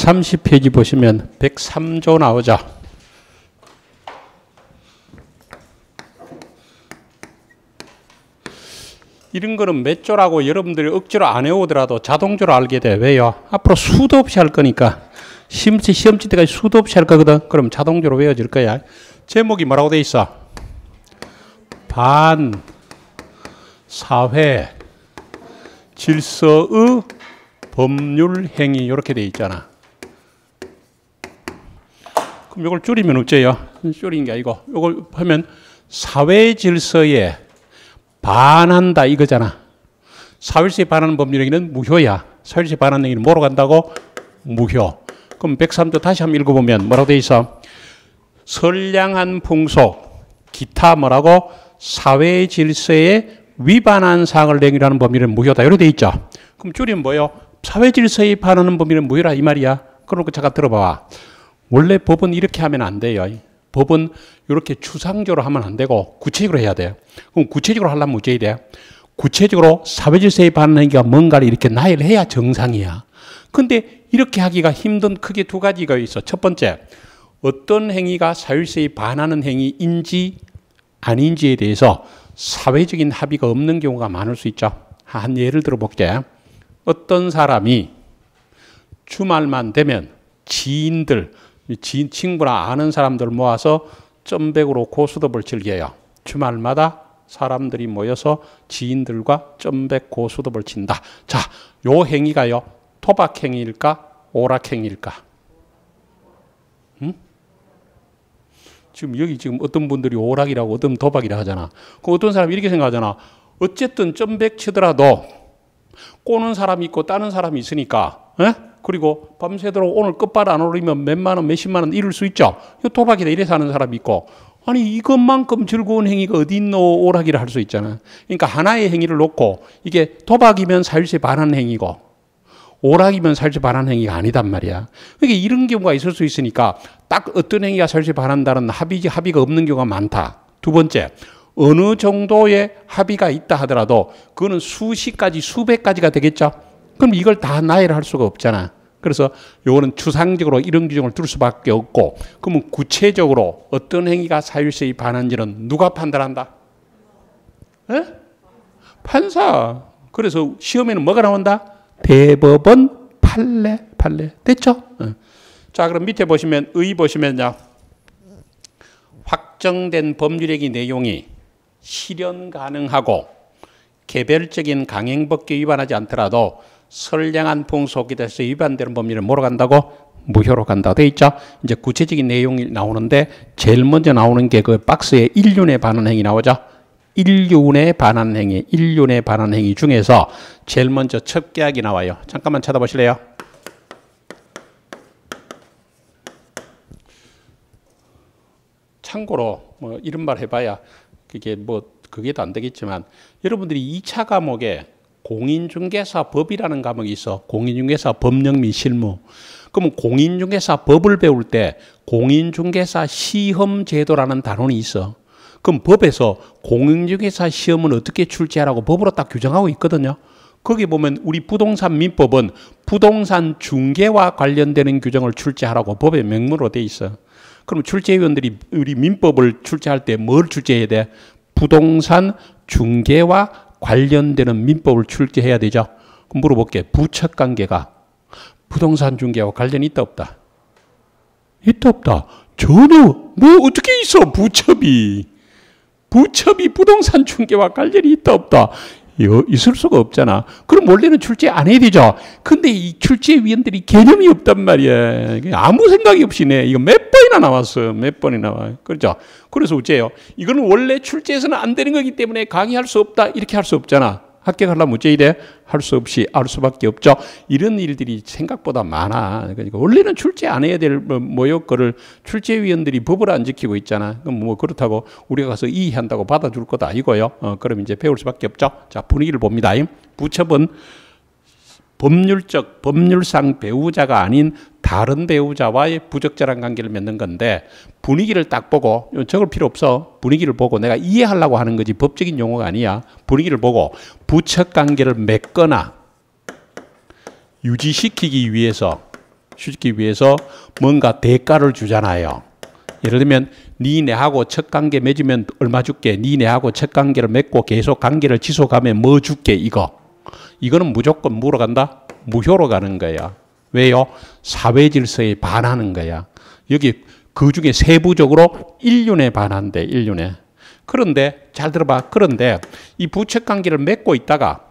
130페이지 보시면 103조 나오죠. 이런 거는 몇 조라고 여러분들이 억지로 안 해오더라도 자동적으로 알게 돼. 왜요? 앞으로 수도 없이 할 거니까. 시험 칠 때까지 수도 없이 할 거거든. 그럼 자동적으로 외워질 거야. 제목이 뭐라고 돼 있어? 반, 사회, 질서의 법률 행위 이렇게 돼 있잖아. 그럼 이걸 줄이면 어째요? 줄인 게 아니고 이걸 하면 사회 질서에 반한다 이거잖아. 사회질서에 반하는 법률 행위는 무효야. 사회질서에 반하는 행위는 뭐로 간다고? 무효. 그럼 103조 다시 한번 읽어보면 뭐라고 돼 있어? 선량한 풍속, 기타 뭐라고? 사회 질서에 위반한 사항을 행위하는 법률은 무효다. 이렇게 돼 있죠. 그럼 줄이면 뭐예요? 사회 질서에 반하는 법률은 무효라 이 말이야. 그러고 잠깐 들어봐. 원래 법은 이렇게 하면 안 돼요. 법은 이렇게 추상적으로 하면 안 되고 구체적으로 해야 돼요. 그럼 구체적으로 하려면 어째야 돼? 구체적으로 사회 질서에 반하는 행위가 뭔가를 이렇게 나열을 해야 정상이야. 근데 이렇게 하기가 힘든 크게 두 가지가 있어. 첫 번째, 어떤 행위가 사회 질서에 반하는 행위인지 아닌지에 대해서 사회적인 합의가 없는 경우가 많을 수 있죠. 한 예를 들어 볼게. 어떤 사람이 주말만 되면 지인들, 친구나 아는 사람들 모아서 점백으로 고수톱을 즐겨요. 주말마다 사람들이 모여서 지인들과 점백 고수톱을 친다. 자, 요 행위가요. 토박 행위일까? 오락 행위일까? 응? 지금 여기 지금 어떤 분들이 오락이라고 어떤 도박이라 하잖아. 그 어떤 사람이 이렇게 생각하잖아. 어쨌든 점백 치더라도 꼬는 사람이 있고 따는 사람이 있으니까, 에? 그리고 밤새도록 오늘 끝발 안 오르면 몇만 원, 몇십만 원 잃을 수 있죠. 이거 도박이다 이래서 하는 사람이 있고, 아니 이것만큼 즐거운 행위가 어디 있노 오락이라 할 수 있잖아. 그러니까 하나의 행위를 놓고 이게 도박이면 사실에 반하는 행위고 오락이면 사실에 반하는 행위가 아니단 말이야. 그러니까 이런 경우가 있을 수 있으니까 딱 어떤 행위가 사실에 반한다는 합의가 없는 경우가 많다. 두 번째, 어느 정도의 합의가 있다 하더라도 그거는 수십 가지, 수백 가지가 되겠죠. 그럼 이걸 다 나열할 수가 없잖아. 그래서 요거는 추상적으로 이런 규정을 둘 수밖에 없고, 그러면 구체적으로 어떤 행위가 사유세에 반한지는 누가 판단한다? 에? 판사. 그래서 시험에는 뭐가 나온다? 대법원 판례. 됐죠? 자, 그럼 밑에 보시면 의 보시면요. 확정된 법률행위 내용이 실현 가능하고 개별적인 강행법규에 위반하지 않더라도 선량한 풍속에 대해서 위반되는 법률은 뭐로 간다고? 무효로 간다고 돼 있죠. 이제 구체적인 내용이 나오는데 제일 먼저 나오는 게 그 박스에 인륜에 반하는 행위 나오죠. 인륜에 반하는 행위 중에서 제일 먼저 첫 계약이 나와요. 잠깐만 쳐다보실래요? 참고로 뭐 이런 말 해봐야 그게 더 안 되겠지만, 여러분들이 2차 과목에 공인중개사 법이라는 과목이 있어. 공인중개사 법령 및 실무. 그러면 공인중개사 법을 배울 때 공인중개사 시험 제도라는 단원이 있어. 그럼 법에서 공인중개사 시험은 어떻게 출제하라고 법으로 딱 규정하고 있거든요. 거기 보면 우리 부동산 민법은 부동산 중개와 관련되는 규정을 출제하라고 법에 명문으로 돼 있어. 그럼 출제위원들이 우리 민법을 출제할 때 뭘 출제해야 돼? 부동산 중개와 관련되는 민법을 출제해야 되죠. 그럼 물어볼게. 부척관계가 부동산 중개와 관련이 있다 없다? 있다 없다? 전혀. 뭐 어떻게 있어 부첩이 부동산 중개와 관련이 있다 없다? 있을 수가 없잖아. 그럼 원래는 출제 안 해야 되죠. 근데 이 출제위원들이 개념이 없단 말이야. 아무 생각이 없이 내. 이거 몇 번이나 나왔어. 몇 번이나 나와요. 그렇죠. 그래서 어째요? 이거는 원래 출제해서는 안 되는 거기 때문에 강의할 수 없다. 이렇게 할 수 없잖아. 합격하려면 어째 이래? 할 수 없이 알 수밖에 없죠. 이런 일들이 생각보다 많아. 그러니까 원래는 출제 안 해야 될 모욕 거를 출제위원들이 법을 안 지키고 있잖아. 그럼 뭐 그렇다고 우리가 가서 이의한다고 받아줄 것도 아니고요. 그럼 이제 배울 수밖에 없죠. 자, 분위기를 봅니다. 부첩은 법률상 배우자가 아닌 다른 배우자와의 부적절한 관계를 맺는 건데, 분위기를 딱 보고, 적을 필요 없어. 분위기를 보고 내가 이해하려고 하는 거지 법적인 용어가 아니야. 분위기를 보고 부척 관계를 맺거나 유지시키기 위해서 주기 위해서 뭔가 대가를 주잖아요. 예를 들면 니네하고 첫 관계 맺으면 얼마 줄게. 니네하고 첫 관계를 맺고 계속 관계를 지속하면 뭐 줄게. 이거는 무조건 뭐로 간다? 무효로 가는 거야. 왜요? 사회 질서에 반하는 거야. 여기 그 중에 세부적으로 인륜에 반한대. 인륜에. 그런데 잘 들어봐. 그런데 이 부척 관계를 맺고 있다가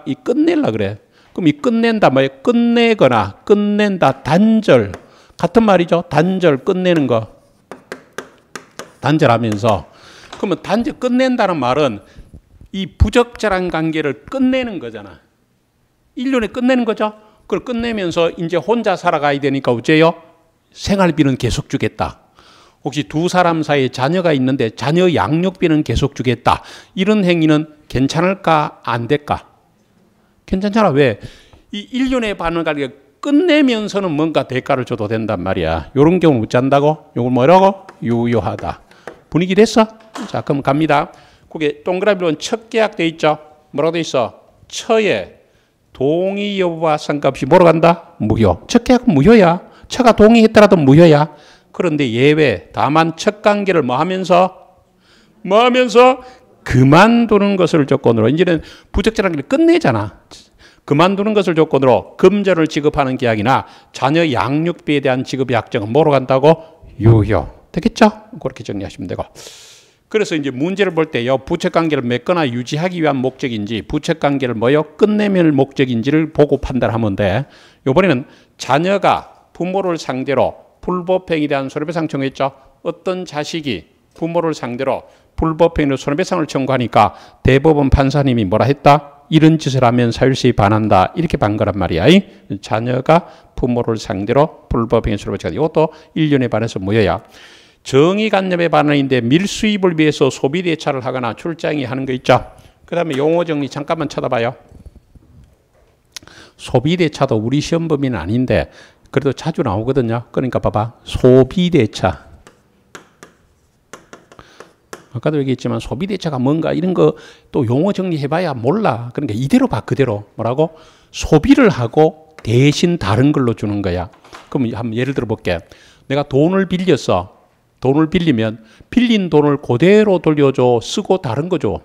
이 끝내려 그래. 그럼 이 끝낸다 뭐예요? 끝내거나 끝낸다 단절 같은 말이죠. 단절 끝내는 거. 단절하면서 그러면 단절 끝낸다는 말은 이 부적절한 관계를 끝내는 거잖아. 인륜에 끝내는 거죠. 그걸 끝내면서 이제 혼자 살아가야 되니까 어째요? 생활비는 계속 주겠다. 혹시 두 사람 사이에 자녀가 있는데 자녀 양육비는 계속 주겠다. 이런 행위는 괜찮을까? 안 될까? 괜찮잖아. 왜? 이 인륜에 반응 관계가 끝내면서는 뭔가 대가를 줘도 된단 말이야. 이런 경우는 어쩐다고? 이걸 뭐라고? 유효하다. 분위기 됐어? 자, 그럼 갑니다. 그게 동그라미로 첫 계약 돼 있죠? 뭐라고 돼 있어? 처에 동의 여부와 상관없이 뭐로 간다? 무효. 첫 계약은 무효야. 처가 동의했더라도 무효야. 그런데 예외. 다만 첫 관계를 뭐 하면서 그만두는 것을 조건으로. 이제는 부적절한 걸 끝내잖아. 그만두는 것을 조건으로 금전을 지급하는 계약이나 자녀 양육비에 대한 지급 약정은 뭐로 간다고? 유효. 되겠죠? 그렇게 정리하시면 되고. 그래서 이제 문제를 볼 때요, 부채 관계를 맺거나 유지하기 위한 목적인지, 부채 관계를 끝내면 목적인지를 보고 판단하면 돼. 이번에는 자녀가 부모를 상대로 불법행위에 대한 손해배상 청구했죠. 어떤 자식이 부모를 상대로 불법행위로 손해배상을 청구하니까 대법원 판사님이 뭐라 했다? 이런 짓을 하면 사유시에 반한다. 이렇게 반 거란 말이야. 자녀가 부모를 상대로 불법행위 손해배상. 이것도 1년에 반해서 무효야. 정의관념에 반하는데 밀수입을 위해서 소비대차를 하거나 출장이 하는 거 있죠. 그 다음에 용어 정리 잠깐만 쳐다봐요. 소비대차도 우리 시험 범위는 아닌데 그래도 자주 나오거든요. 그러니까 봐봐. 소비대차. 아까도 얘기했지만 소비대차가 뭔가 이런 거 또 용어 정리해봐야 몰라. 그러니까 이대로 봐. 그대로. 뭐라고? 소비를 하고 대신 다른 걸로 주는 거야. 그럼 한번 예를 들어 볼게. 내가 돈을 빌렸어. 돈을 빌리면 빌린 돈을 그대로 돌려줘. 쓰고 다른 거 줘.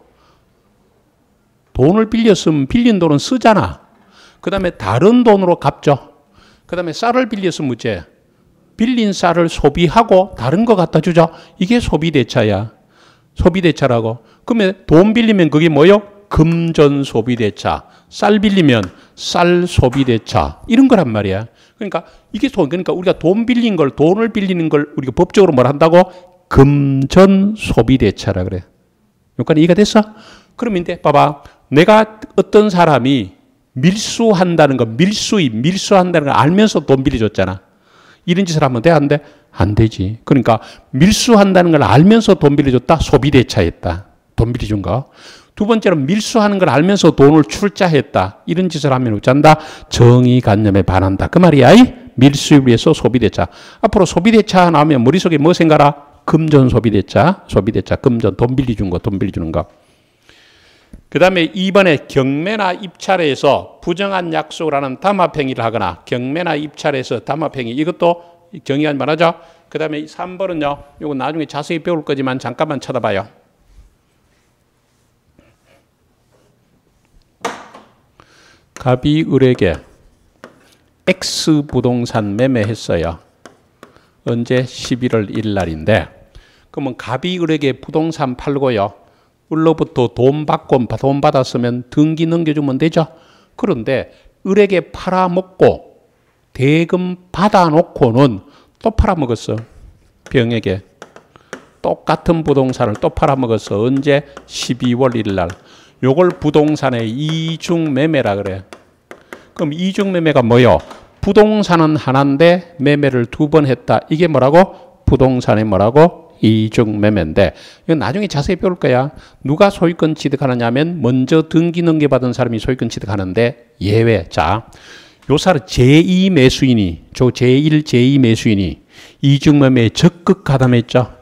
돈을 빌렸으면 빌린 돈은 쓰잖아. 그 다음에 다른 돈으로 갚죠. 그 다음에 쌀을 빌렸으면 어째? 빌린 쌀을 소비하고 다른 거 갖다 주죠. 이게 소비대차야. 소비대차라고. 그러면 돈 빌리면 그게 뭐요? 금전 소비대차. 쌀 빌리면 쌀 소비대차. 이런 거란 말이야. 그러니까 이게 그러니까 우리가 돈을 빌리는 걸 우리가 법적으로 뭘 한다고? 금전 소비대차라 그래. 여기까지 이해가 됐어? 그럼 이제 봐봐. 내가 어떤 사람이 밀수한다는 거, 밀수한다는 걸 알면서 돈 빌려줬잖아. 이런 짓을 하면 돼? 안 돼? 안 되지. 그러니까 밀수한다는 걸 알면서 돈 빌려줬다? 소비대차했다. 돈 빌려준 거. 두 번째로 밀수하는 걸 알면서 돈을 출자했다. 이런 짓을 하면 어쩐다? 정의관념에 반한다. 그 말이야. 밀수를 위해서 소비대차. 앞으로 소비대차 나오면 머릿속에 뭐 생각하라? 금전 소비대차. 소비대차. 금전. 돈 빌려준 거. 돈 빌려주는 거. 그 다음에 2번에 경매나 입찰에서 부정한 약속을 하는 담합행위를 하거나 경매나 입찰에서 담합행위. 이것도 경의관 말하죠. 그 다음에 3번은요. 이거 나중에 자세히 배울 거지만 잠깐만 쳐다봐요. 갑이 을에게 X 부동산 매매했어요. 언제? 11월 1일 날인데 그러면 갑이 을에게 부동산 팔고요. 을로부터 돈 받았으면 등기 넘겨주면 되죠. 그런데 을에게 팔아먹고 대금 받아놓고는 또 팔아먹었어. 병에게. 똑같은 부동산을 또 팔아먹었어. 언제? 12월 1일 날. 요걸 부동산의 이중매매라 그래. 그럼 이중매매가 뭐요? 부동산은 하나인데 매매를 2번 했다. 이게 뭐라고? 부동산이 뭐라고? 이중매매인데 이건 나중에 자세히 배울 거야. 누가 소유권 취득하느냐 하면 먼저 등기 넘겨받은 사람이 소유권 취득하는데 예외. 자, 요 사람 제2 매수인이 제1, 제2 매수인이 이중매매에 적극 가담했죠.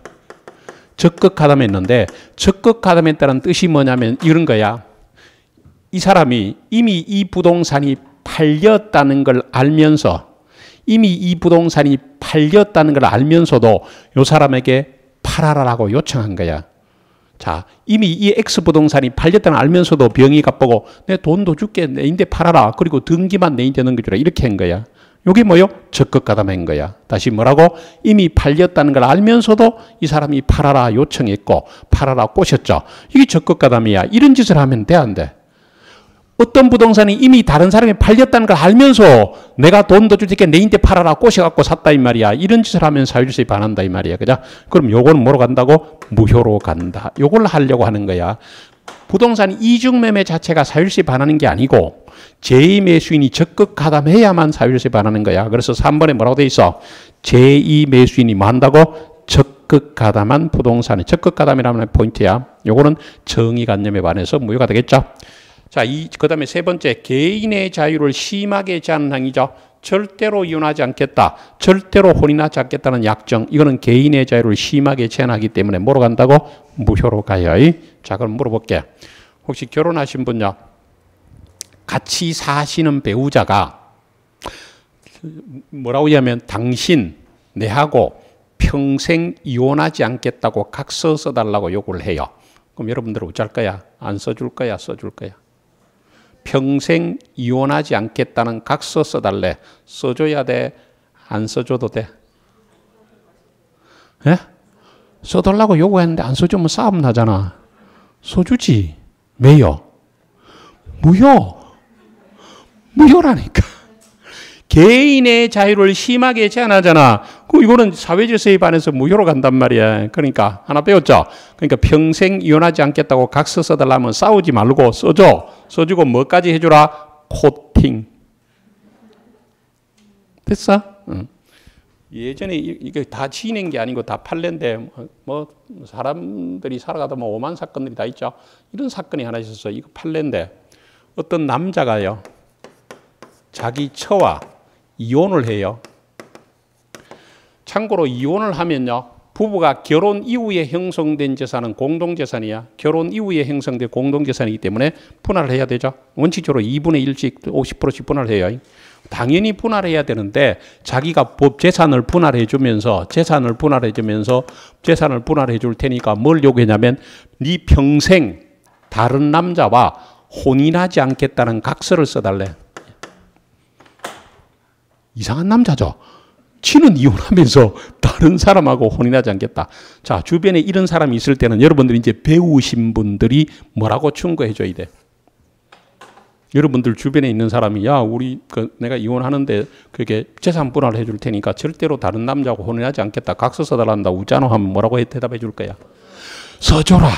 적극 가담했는데 적극 가담했다는 뜻이 뭐냐면 이런 거야. 이 사람이 이미 이 부동산이 팔렸다는 걸 알면서 이미 이 부동산이 팔렸다는 걸 알면서도 이 사람에게 팔아라라고 요청한 거야. 자, 이미 이 X 부동산이 팔렸다는 걸 알면서도 병이가 보고 내 돈도 줄게, 내 인데 팔아라. 그리고 등기만 내 인데 넘겨주라. 이렇게 한 거야. 이게 뭐요? 적극가담한 거야. 다시 뭐라고? 이미 팔렸다는 걸 알면서도 이 사람이 팔아라 요청했고 팔아라 꼬셨죠. 이게 적극가담이야. 이런 짓을 하면 돼, 안 돼? 어떤 부동산이 이미 다른 사람이 팔렸다는 걸 알면서 내가 돈도 줄 테니까 내 인데 팔아라 꼬셔갖고 샀다 이 말이야. 이런 짓을 하면 사유질서에 반한다 이 말이야. 그죠? 그럼 요거는 뭐로 간다고? 무효로 간다. 요걸 하려고 하는 거야. 부동산 이중매매 자체가 사유질서에 반하는 게 아니고 제2매수인이 적극 가담해야만 사유질서에 반하는 거야. 그래서 3번에 뭐라고 돼 있어? 제2매수인이 뭐 한다고? 적극 가담한 부동산이. 적극 가담이라는 포인트야. 요거는 정의관념에 반해서 무효가 되겠죠. 자, 그 다음에 세 번째, 개인의 자유를 심하게 제한하는 행위죠. 절대로 이혼하지 않겠다. 절대로 혼인하지 않겠다는 약정. 이거는 개인의 자유를 심하게 제한하기 때문에 뭐로 간다고? 무효로 가요. 자, 그럼 물어볼게. 혹시 결혼하신 분요? 같이 사시는 배우자가 뭐라고 하냐면 당신, 내하고 평생 이혼하지 않겠다고 각서 써달라고 요구를 해요. 그럼 여러분들은 어쩔 거야? 안 써줄 거야? 써줄 거야? 평생 이혼하지 않겠다는 각서 써달래. 써줘야 돼? 안 써줘도 돼? 예? 써달라고 요구했는데 안 써주면 싸움 나잖아. 써주지. 왜요? 무효. 무효라니까. 개인의 자유를 심하게 제한하잖아. 이거는 사회질서에 반해서 무효로 간단 말이야. 그러니까 하나 배웠죠? 그러니까 평생 이혼하지 않겠다고 각서 써달라면 싸우지 말고 써줘. 써주고 뭐까지 해주라? 코팅. 됐어? 응. 예전에 이게 다 지낸 게 아니고 다 팔랜데 뭐 사람들이 살아가다 뭐 오만 사건들이 다 있죠. 이런 사건이 하나 있었어. 이거 팔랜데 어떤 남자가요. 자기 처와 이혼을 해요. 참고로 이혼을 하면요. 부부가 결혼 이후에 형성된 재산은 공동재산이야. 결혼 이후에 형성된 공동재산이기 때문에 분할을 해야 되죠. 원칙적으로 2분의 1씩 50%씩 분할을 해요. 당연히 분할해야 되는데 자기가 재산을 분할해 주면서 재산을 분할해 줄 테니까 뭘 요구했냐면 네 평생 다른 남자와 혼인하지 않겠다는 각서를 써달래. 이상한 남자죠. 지는 이혼하면서 다른 사람하고 혼인하지 않겠다. 자, 주변에 이런 사람이 있을 때는 여러분들이 이제 배우신 분들이 뭐라고 충고해 줘야 돼? 여러분들 주변에 있는 사람이 야, 내가 이혼하는데 그게 재산 분할을 해줄 테니까 절대로 다른 남자하고 혼인하지 않겠다. 각서 써달란다. 웃잖아 하면 뭐라고 대답해 줄 거야? 써줘라.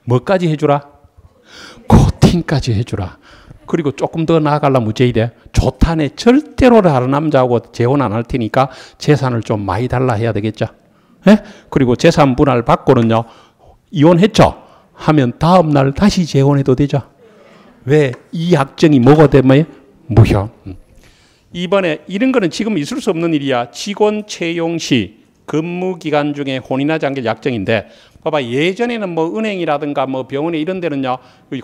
뭐까지 해주라? 코팅까지 해주라. 그리고 조금 더 나아가려면 어째야 돼? 좋다네. 절대로 다른 남자하고 재혼 안 할 테니까 재산을 좀 많이 달라 해야 되겠죠. 예? 그리고 재산 분할 받고는요. 이혼했죠? 하면 다음 날 다시 재혼해도 되죠. 왜? 이 약정이 뭐가 되면 무효. 이번에 이런 거는 지금 있을 수 없는 일이야. 직원 채용 시 근무 기간 중에 혼인하지 않게 약정인데 봐봐. 예전에는 뭐 은행이라든가 뭐 병원에 이런 데는요.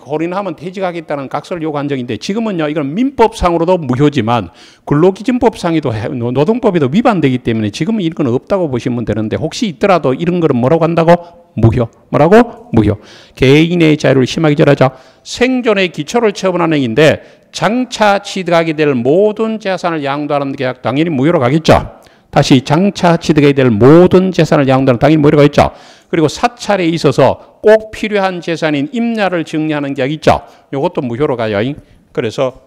혼인하면 퇴직하겠다는 각서를 요구한 적인데 지금은요. 이건 민법상으로도 무효지만 근로기준법상에도 노동법에도 위반되기 때문에 지금은 이런 건 없다고 보시면 되는데 혹시 있더라도 이런 거는 뭐라고 한다고? 무효. 뭐라고? 무효. 개인의 자유를 심하게 제한하죠. 생존의 기초를 처분하는 행위인데 장차 취득하게 될 모든 재산을 양도하는 계약 당연히 무효로 가겠죠. 다시 장차 취득해야 될 모든 재산을 양도하는 당연히 무효로 가겠죠. 그리고 사찰에 있어서 꼭 필요한 재산인 임야를 정리하는 계약 있죠. 이것도 무효로 가요. 그래서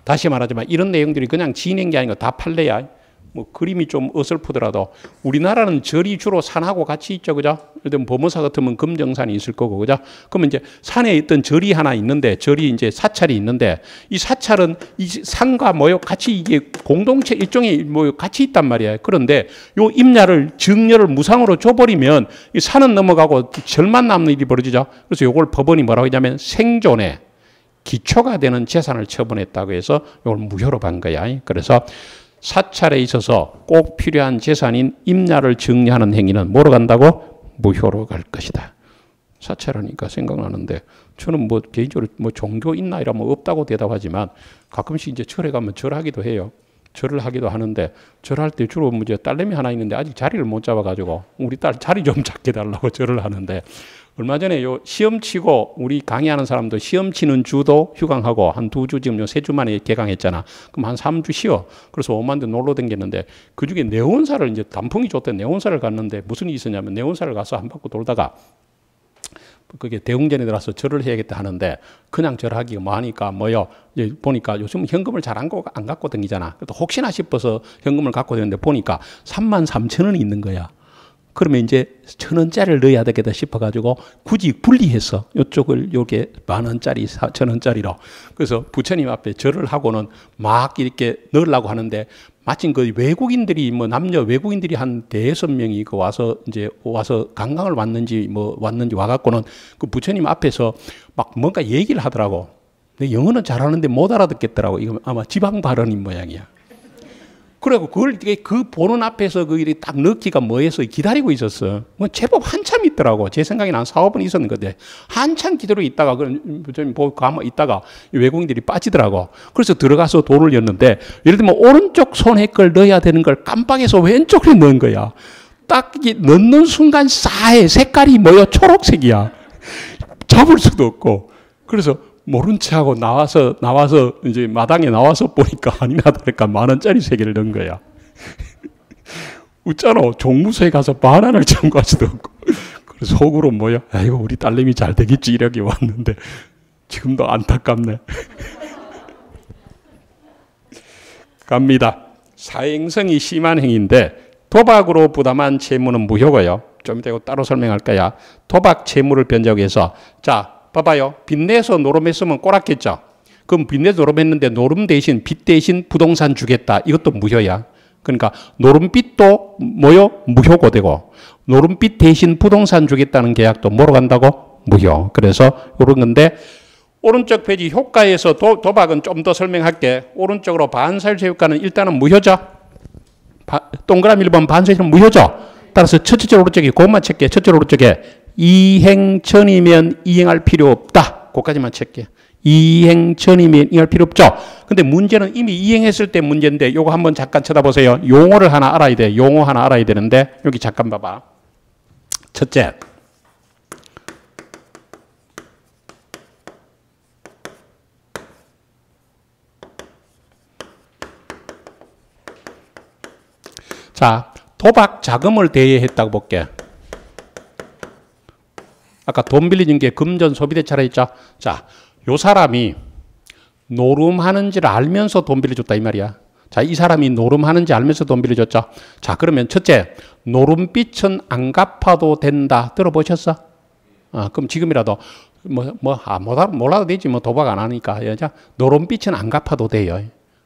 다시 말하지만 이런 내용들이 그냥 지낸 게 아니고 다 판례야. 뭐 그림이 좀 어설프더라도 우리나라는 절이 주로 산하고 같이 있죠. 그죠? 예를 범어사 같으면 금정산이 있을 거고. 그죠? 그러면 이제 산에 있던 절이 하나 있는데 절이 이제 사찰이 있는데 이 사찰은 이 산과 뭐요? 같이 이게 공동체 일종의 뭐 같이 있단 말이에요. 그런데 요 임야를 증여를 무상으로 줘버리면 이 산은 넘어가고 절만 남는 일이 벌어지죠. 그래서 요걸 법원이 뭐라고 하냐면 생존에 기초가 되는 재산을 처분했다고 해서 이걸 무효로 반 거야. 그래서 사찰에 있어서 꼭 필요한 재산인 임야를 정리하는 행위는 뭐로 간다고? 무효로 갈 것이다. 사찰하니까 생각나는데 저는 뭐 개인적으로 뭐 종교 있나 이러면 없다고 대답하지만 가끔씩 이제 절에 가면 절하기도 해요. 절을 하기도 하는데 절할 때 주로 이제 딸내미 하나 있는데 아직 자리를 못 잡아가지고 우리 딸 자리 좀 잡게 달라고 절을 하는데 얼마 전에 요 시험 치고 우리 강의하는 사람도 시험 치는 주도 휴강하고 한 2주 지금 요 3주 만에 개강했잖아. 그럼 한 3주 쉬어. 그래서 오만대 놀러 댕겼는데 그중에 네온사를 이제 단풍이 좋대 네온사를 갔는데 무슨 일이 있었냐면 네온사를 가서 한 바퀴 돌다가 그게 대웅전에 들어서 절을 해야겠다 하는데 그냥 절하기가 뭐하니까 뭐요. 이제 보니까 요즘 현금을 잘 안 갖고 다니잖아. 그래도 혹시나 싶어서 현금을 갖고 다니는데 보니까 33,000원이 있는 거야. 그러면 이제 1,000원짜리를 넣어야 되겠다 싶어가지고 굳이 분리해서 이쪽을 요게 10,000원짜리, 1,000원짜리로. 그래서 부처님 앞에 절을 하고는 막 이렇게 넣으려고 하는데 마침 그 외국인들이 뭐 남녀 외국인들이 한 5명이 그 와서 관광을 왔는지 와갖고는 그 부처님 앞에서 막 뭔가 얘기를 하더라고. 근데 영어는 잘하는데 못 알아듣겠더라고. 이거 아마 지방 발언인 모양이야. 그리고 그 보는 앞에서 그 일이 딱 넣기가 뭐해서 기다리고 있었어. 뭐 제법 한참 있더라고. 제 생각에는 한 4-5분 있었는데 한참 기다리고 있다가 부처님 보고 가만 있다가 외국인들이 빠지더라고. 그래서 들어가서 돌을 였는데 예를 들면 오른쪽 손에 걸 넣어야 되는 걸 깜빡해서 왼쪽에 넣은 거야. 딱 넣는 순간 싸해. 색깔이 뭐야? 초록색이야. 잡을 수도 없고. 그래서 모른 체하고 나와서 이제 마당에 나와서 보니까 아니나 다를까 10,000원짜리 3개를 넣은 거야. 웃잖아. 종무소에 가서 바나나를 참고할 수도 없고. 그래서 속으로 뭐야? 아이고 우리 딸내미 잘 되겠지 이렇게 왔는데 지금도 안타깝네. 갑니다. 사행성이 심한 행위인데 도박으로 부담한 채무는 무효고요. 좀 이따 이거 따로 설명할 거야. 도박 채무를 변제하기 위해서 자 봐봐요. 빚 내서 노름했으면 꼬랐겠죠. 그럼 빚 내서 노름했는데 노름 대신 빚 대신 부동산 주겠다. 이것도 무효야. 그러니까 노름빚도 뭐요? 무효고 되고 노름빚 대신 부동산 주겠다는 계약도 뭐로 간다고? 무효. 그래서 이런 건데 오른쪽 페이지 효과에서 도박은 좀 더 설명할게. 오른쪽으로 반사율제효과는 일단은 무효죠. 동그라미 1번 반사율은 무효죠. 따라서 첫째 오른쪽에 그것만 칠게. 첫째 오른쪽에 이행전이면 이행할 필요 없다. 그것까지만 칠게. 이행전이면 이행할 필요 없죠. 근데 문제는 이미 이행했을 때 문제인데 요거 한번 잠깐 쳐다보세요. 용어를 하나 알아야 돼. 용어 하나 알아야 되는데 여기 잠깐 봐봐. 첫째. 자, 도박 자금을 대여했다고 볼게. 아까 돈 빌려준 게 금전 소비대차라 했죠. 자, 요 사람이 노름하는지를 알면서 돈 빌려줬다 이 말이야. 자, 이 사람이 노름하는지 알면서 돈 빌려줬죠. 자, 그러면 첫째, 노름빚은 안 갚아도 된다. 들어보셨어? 그럼 지금이라도 몰라도 되지. 뭐 도박 안 하니까. 자, 노름빚은 안 갚아도 돼요.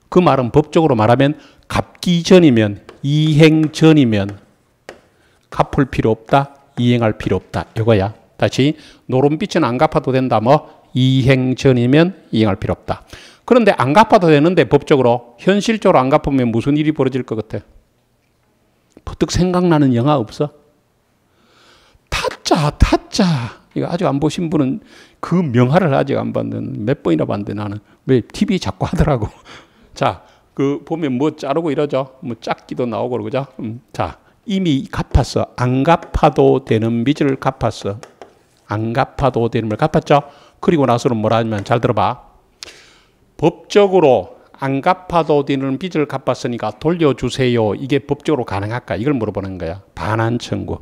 그 말은 법적으로 말하면 갚기 전이면 이행 전이면 갚을 필요 없다. 이행할 필요 없다. 이거야. 다시 노름빚은 안 갚아도 된다. 뭐 이행 전이면 이행할 필요 없다. 그런데 안 갚아도 되는데 법적으로 현실적으로 안 갚으면 무슨 일이 벌어질 것 같아? 퍼뜩 생각나는 영화 없어? 타짜. 이거 아직 안 보신 분은 그 명화를 아직 안 봤는 몇 번이나 봤는데 나는 왜 TV 자꾸 하더라고. 자, 그 보면 뭐 자르고 이러죠. 뭐 짝기도 나오고 그러죠. 자, 이미 갚았어. 안 갚아도 되는 빚을 갚았어. 안 갚아도 되는 걸 갚았죠. 그리고 나서는 뭐라 하냐면 잘 들어봐. 법적으로 안 갚아도 되는 빚을 갚았으니까 돌려주세요. 이게 법적으로 가능할까? 이걸 물어보는 거야. 반환 청구.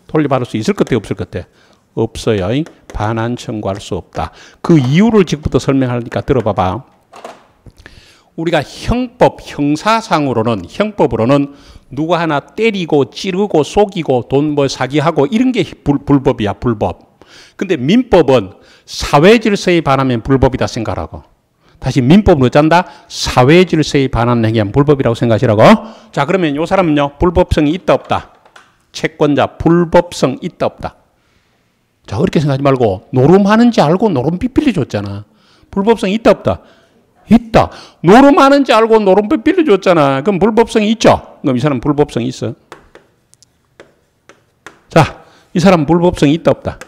돌려받을 수 있을 것 같아? 없을 것 같아? 없어요. 반환 청구할 수 없다. 그 이유를 지금부터 설명하니까 들어봐봐. 우리가 형법으로는 누구 하나 때리고 찌르고 속이고 돈 뭐 사기하고 이런 게 불법이야. 불법. 근데 민법은 사회질서에 반하면 불법이다 생각하고. 다시 민법은 어쩐다? 사회질서에 반하는 행위는 불법이라고 생각하시라고. 자, 그러면 이 사람은요. 불법성이 있다 없다? 채권자 불법성 있다 없다? 자, 그렇게 생각하지 말고 노름하는지 알고 노름빚 빌려줬잖아. 불법성이 있다 없다? 있다. 노름하는지 알고 노름빚 빌려줬잖아. 그럼 불법성이 있죠? 그럼 이 사람 불법성이 있어. 자, 이 사람 불법성이 있다 없다?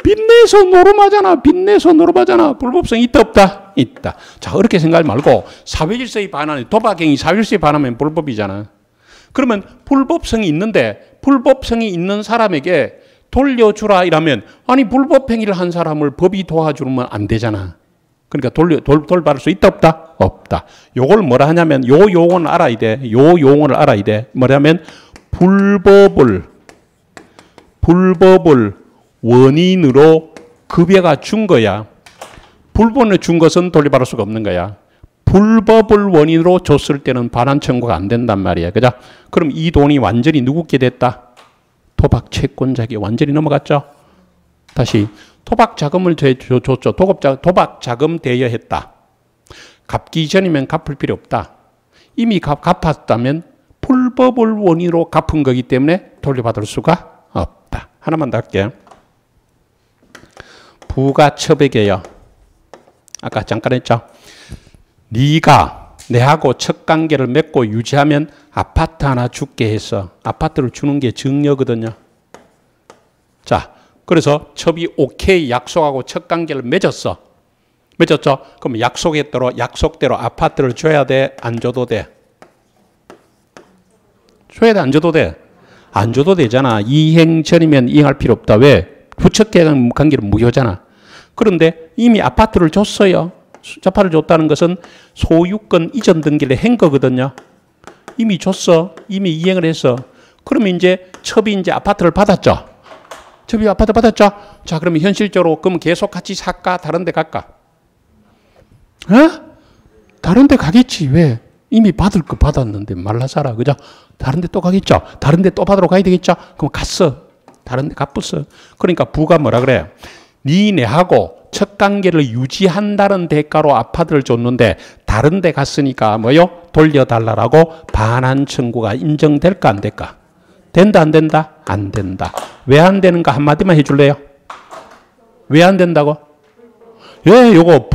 빚내서 노름하잖아. 빚내서 노름하잖아. 불법성이 있다 없다? 있다. 자, 그렇게 생각하지 말고 사회질서에 반하는 도박행위 사회질서에 반하면 불법이잖아. 그러면 불법성이 있는데 불법성이 있는 사람에게 돌려주라 이러면 아니 불법행위를 한 사람을 법이 도와주면 안 되잖아. 그러니까 돌받을 수 있다 없다? 없다. 요걸 뭐라 하냐면 요 용어를 알아야 돼. 요 용어를 알아야 돼. 뭐냐면 불법을 원인으로 급여가 준 거야. 불법을 준 것은 돌려받을 수가 없는 거야. 불법을 원인으로 줬을 때는 반환 청구가 안 된단 말이야. 그죠? 그럼 이 돈이 완전히 누구께 됐다? 도박 채권자에게 완전히 넘어갔죠? 다시 도박 자금을 줬죠. 도박 자금 대여했다. 갚기 전이면 갚을 필요 없다. 이미 갚았다면 불법을 원인으로 갚은 거기 때문에 돌려받을 수가 없다. 하나만 더 할게요. 부가처백이에요. 아까 잠깐 했죠. 네가 내하고 첫 관계를 맺고 유지하면 아파트 하나 줄게 했어. 아파트를 주는 게 증여거든요. 자, 그래서 첩이 오케이 약속하고 첫 관계를 맺었어. 맺었죠? 그럼 약속대로 아파트를 줘야 돼? 안 줘도 돼? 줘야 돼? 안 줘도 돼? 안 줘도 되잖아. 이행 전이면 이행할 필요 없다. 왜? 부척 관계는 무효잖아. 그런데 이미 아파트를 줬어요. 아파트를 줬다는 것은 소유권 이전 등기를 한 거거든요. 이미 줬어. 이미 이행을 했어. 그러면 이제 첩이 이제 아파트를 받았죠. 첩이 아파트 받았죠. 자, 그러면 현실적으로 그럼 계속 같이 살까? 다른 데 갈까? 다른 데 가겠지. 왜? 이미 받을 거 받았는데 말라 살아. 그죠? 다른 데 또 가겠죠. 다른 데 또 받으러 가야 되겠죠. 그럼 갔어. 다른 데 갚았어. 그러니까 부가 뭐라 그래? 니네하고 첫 관계를 유지한다는 대가로 아파트를 줬는데 다른 데 갔으니까 뭐요? 돌려달라고 반환 청구가 인정될까 안 될까? 된다 안 된다? 안 된다. 왜 안 되는가 한마디만 해줄래요? 왜 안 된다고? 예, 요거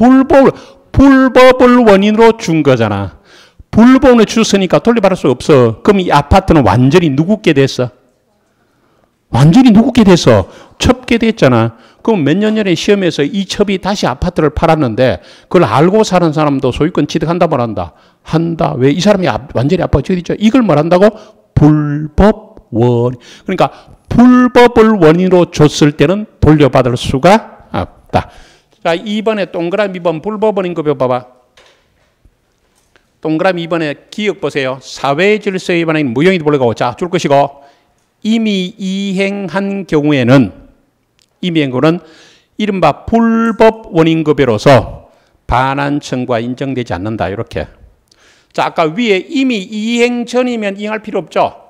불법을 원인으로 준 거잖아. 불법을 줬으니까 돌려받을 수 없어. 그럼 이 아파트는 완전히 누구께 됐어? 완전히 누구께 됐어? 첩게 됐잖아. 그럼 몇 년 전에 시험에서 이 첩이 다시 아파트를 팔았는데 그걸 알고 사는 사람도 소유권 취득한다 말 한다? 한다. 왜? 이 사람이 완전히 아파트 취득했죠. 이걸 말한다고? 불법 원. 그러니까 불법을 원인으로 줬을 때는 돌려받을 수가 없다. 자, 2번에 동그라미 2번 불법 원인 급여 봐봐. 동그라미 2번에 기억 보세요. 사회 질서에 관한 무형이 돌려가고 자, 줄 것이고 이미 이행한 경우에는 이른바 불법 원인급여로서 반환 청구가 인정되지 않는다. 이렇게. 자, 아까 위에 이미 이행 전이면 이행할 필요 없죠.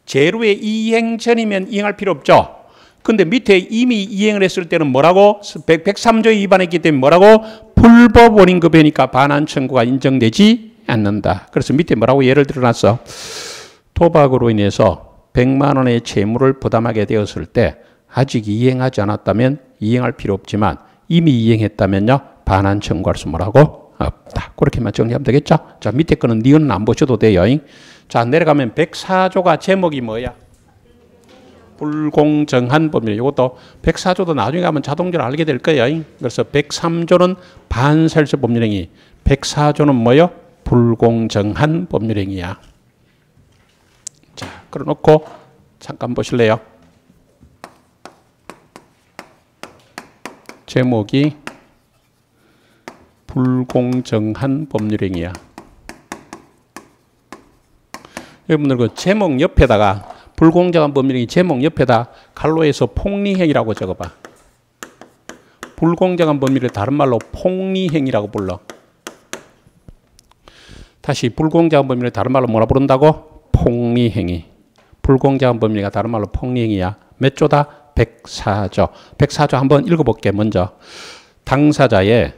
제로의 이행 전이면 이행할 필요 없죠. 근데 밑에 이미 이행을 했을 때는 뭐라고? 103조에 위반했기 때문에 뭐라고? 불법 원인급여니까 반환 청구가 인정되지 않는다. 그래서 밑에 뭐라고 예를 들어놨어? 도박으로 인해서 100만 원의 채무를 부담하게 되었을 때 아직 이행하지 않았다면 이행할 필요 없지만 이미 이행했다면요 반환 청구할 수 뭐라고? 없다. 그렇게만 정리하면 되겠죠? 자, 밑에 거는 니은은 안 보셔도 돼요. 자, 내려가면 104조가 제목이 뭐야? 불공정한 법률. 이것도 104조도 나중에 가면 자동적으로 알게 될 거예요. 그래서 103조는 반사일서 법률행위, 104조는 뭐요? 불공정한 법률행위야. 자, 그래놓고 잠깐 보실래요? 제목이 불공정한 법률행위야. 여러분들 그 제목 옆에다가 불공정한 법률행위 제목 옆에다 갈로에서 폭리행위라고 적어봐. 불공정한 법률을 다른 말로 폭리행위라고 불러. 다시 불공정한 법률을 다른 말로 뭐라 부른다고? 폭리행위. 불공정한 법률가 다른 말로 폭리행위야. 몇 조다? 104조. 104조 한번 읽어볼게. 먼저 당사자의